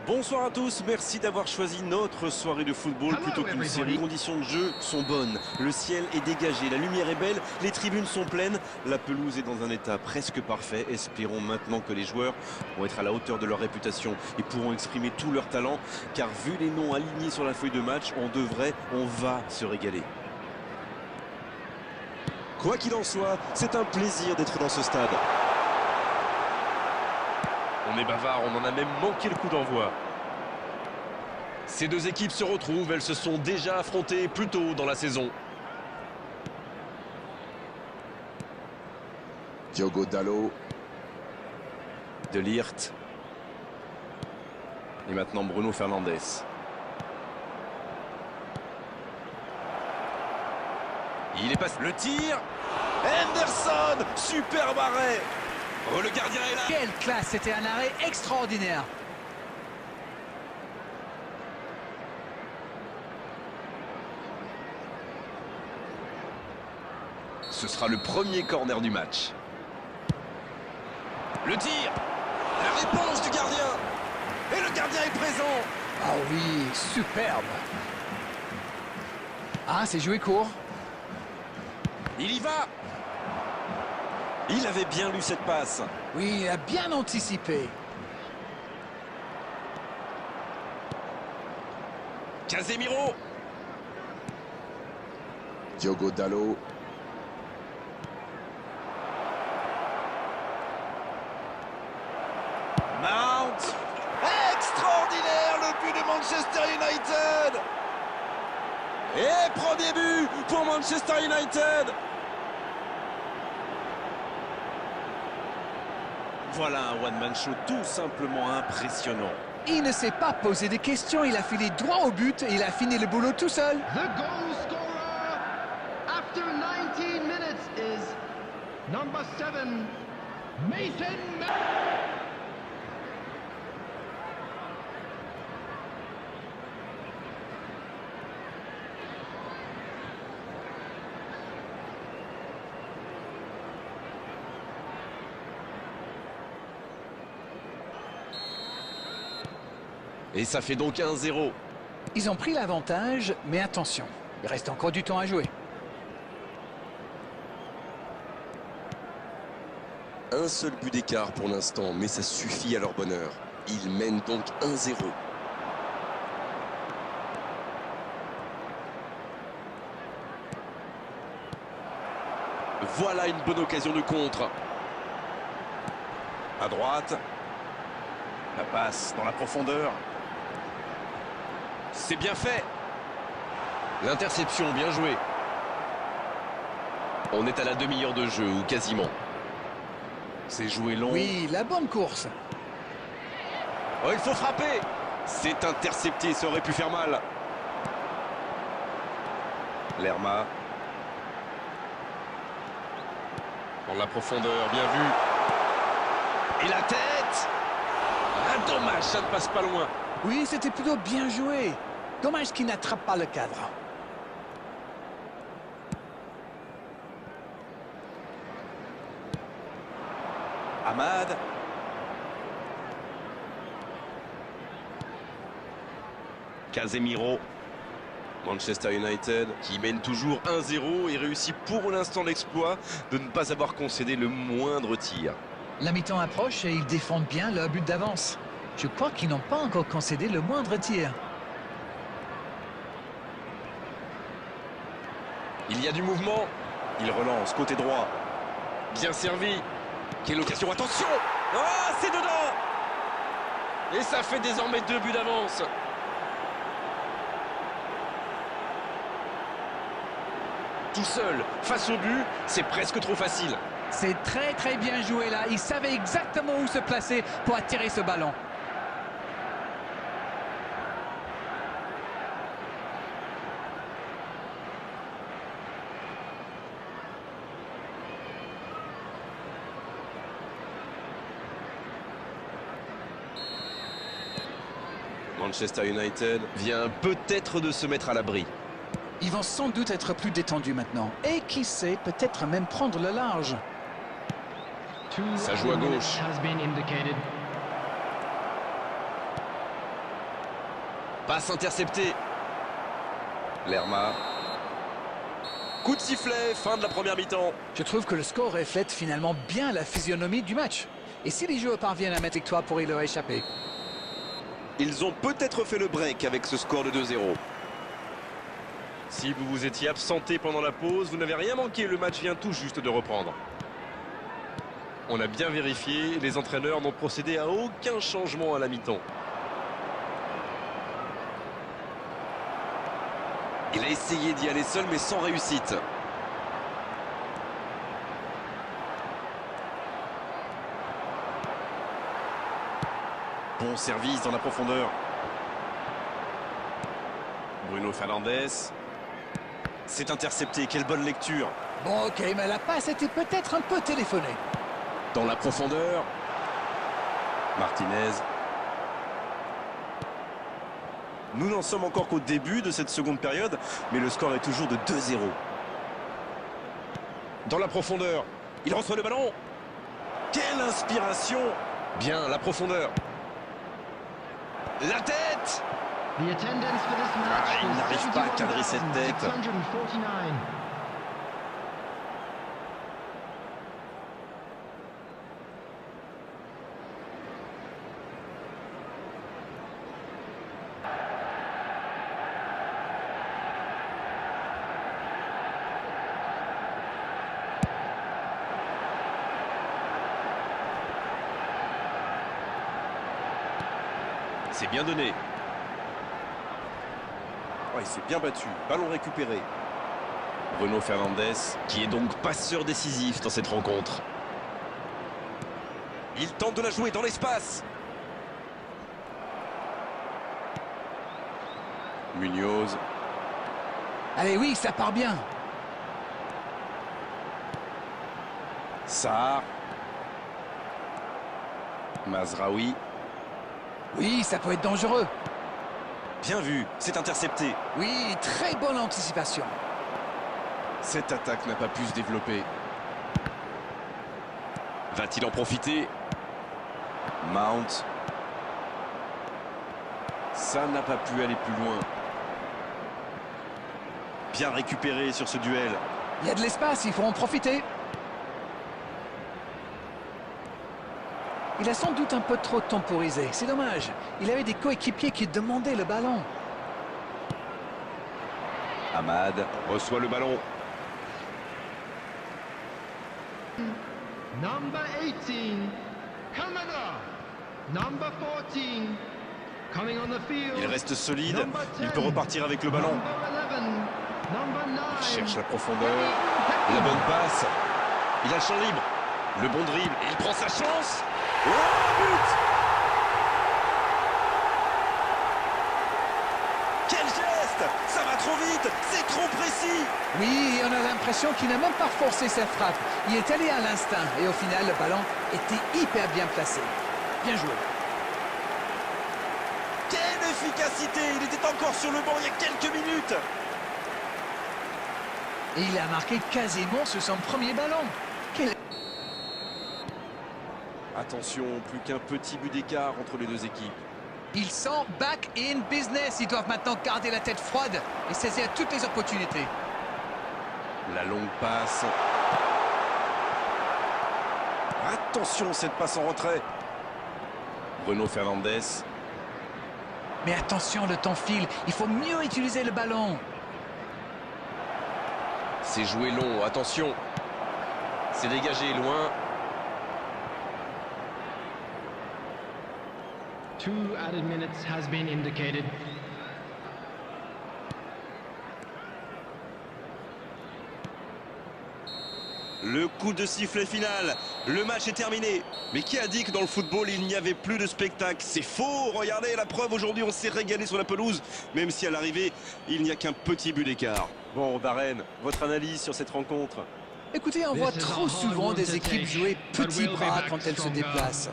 Bonsoir à tous, merci d'avoir choisi notre soirée de football plutôt qu'une série. Les conditions de jeu sont bonnes, le ciel est dégagé, la lumière est belle, les tribunes sont pleines, la pelouse est dans un état presque parfait. Espérons maintenant que les joueurs vont être à la hauteur de leur réputation et pourront exprimer tout leur talent, car vu les noms alignés sur la feuille de match, on va se régaler. Quoi qu'il en soit, c'est un plaisir d'être dans ce stade. On est bavard, on en a même manqué le coup d'envoi. Ces deux équipes se retrouvent, elles se sont déjà affrontées plus tôt dans la saison. Diogo Dalot. De Ligt. Et maintenant Bruno Fernandes. Il est passé. Le tir. Henderson. Superbe arrêt. Oh, le gardien est là. Quelle classe, c'était un arrêt extraordinaire. Ce sera le premier corner du match. Le tir. La réponse du gardien. Et le gardien est présent. Ah oui, superbe. Ah, c'est joué court. Il y va. Il avait bien lu cette passe. Oui, il a bien anticipé. Casemiro. Diogo Dalot. Mount. Extraordinaire le but de Manchester United. Et premier but pour Manchester United. Voilà un one-man show tout simplement impressionnant. Il ne s'est pas posé de questions, il a filé droit au but et il a fini le boulot tout seul. The goal scorer after 19 minutes is number 7, Mason Mount. Et ça fait donc 1-0. Ils ont pris l'avantage, mais attention, il reste encore du temps à jouer. Un seul but d'écart pour l'instant, mais ça suffit à leur bonheur. Ils mènent donc 1-0. Voilà une bonne occasion de contre. À droite. La passe dans la profondeur. C'est bien fait. L'interception, bien joué. On est à la demi-heure de jeu, ou quasiment. C'est joué long. Oui, la bonne course. Oh, il faut frapper. C'est intercepté, ça aurait pu faire mal. Lerma. Dans la profondeur, bien vu. Et la tête. Un dommage, ça ne passe pas loin. Oui, c'était plutôt bien joué. Dommage qu'il n'attrape pas le cadre. Amad. Casemiro. Manchester United qui mène toujours 1-0 et réussit pour l'instant l'exploit de ne pas avoir concédé le moindre tir. La mi-temps approche et ils défendent bien leur but d'avance. Je crois qu'ils n'ont pas encore concédé le moindre tir. Il y a du mouvement. Il relance côté droit. Bien servi. Quelle occasion, attention. Ah, c'est dedans. Et ça fait désormais 2 buts d'avance. Tout seul, face au but, c'est presque trop facile. C'est très bien joué là. Il savait exactement où se placer pour attirer ce ballon. Manchester United vient peut-être de se mettre à l'abri. Ils vont sans doute être plus détendus maintenant. Et qui sait, peut-être même prendre le large. Ça joue à gauche. Passe interceptée. Lerma. Coup de sifflet, fin de la première mi-temps. Je trouve que le score reflète finalement bien la physionomie du match. Et si les joueurs parviennent à mettre victoire, pourrait leur échapper. Ils ont peut-être fait le break avec ce score de 2-0. Si vous vous étiez absenté pendant la pause, vous n'avez rien manqué, le match vient tout juste de reprendre. On a bien vérifié, les entraîneurs n'ont procédé à aucun changement à la mi-temps. Il a essayé d'y aller seul, mais sans réussite. Bon service dans la profondeur. Bruno Fernandes. C'est intercepté, quelle bonne lecture. Bon, ok, mais la passe était peut-être un peu téléphonée. Dans la profondeur. Martinez. Nous n'en sommes encore qu'au début de cette seconde période, mais le score est toujours de 2-0. Dans la profondeur. Il reçoit le ballon. Quelle inspiration! Bien, la profondeur. La tête! The attendance for this match il was n'arrive pas à cadrer cette tête. 71,649. C'est bien donné. Oh, il s'est bien battu. Ballon récupéré. Bruno Fernandes, qui est donc passeur décisif dans cette rencontre. Il tente de la jouer dans l'espace. Munoz. Allez, oui, ça part bien. Sarr. Mazraoui. Oui, ça peut être dangereux. Bien vu, c'est intercepté. Oui, très bonne anticipation. Cette attaque n'a pas pu se développer. Va-t-il en profiter? Mount. Ça n'a pas pu aller plus loin. Bien récupéré sur ce duel. Il y a de l'espace, il faut en profiter. Il a sans doute un peu trop temporisé, c'est dommage. Il avait des coéquipiers qui demandaient le ballon. Ahmad Reçoit le ballon. Number 18, Kamada. Number 14, coming on the field. Il reste solide. Number Il 10, peut repartir avec le ballon. Number 11, number 9. Il cherche la profondeur. La bonne passe. Il a le champ libre. Le bon dribble. Et il prend sa chance. Oh, but! Quel geste! Ça va trop vite! C'est trop précis! Oui, on a l'impression qu'il n'a même pas forcé sa frappe. Il est allé à l'instinct et au final, le ballon était hyper bien placé. Bien joué. Quelle efficacité! Il était encore sur le banc il y a quelques minutes! Et il a marqué quasiment sur son premier ballon. Quel... Attention, plus qu'un petit but d'écart entre les deux équipes. Ils sont back in business. Ils doivent maintenant garder la tête froide et saisir toutes les opportunités. La longue passe. Attention, cette passe en retrait. Bruno Fernandes. Mais attention, le temps file. Il faut mieux utiliser le ballon. C'est joué long, attention. C'est dégagé loin. 2 added minutes has been indicated. Le coup de sifflet final. Le match est terminé. Mais qui a dit que dans le football, il n'y avait plus de spectacle? C'est faux. Regardez la preuve. Aujourd'hui, on s'est régalé sur la pelouse. Même si à l'arrivée, il n'y a qu'un petit but d'écart. Bon, Darren, votre analyse sur cette rencontre? Écoutez, on voit trop souvent des équipes jouer petits bras quand elles se déplacent.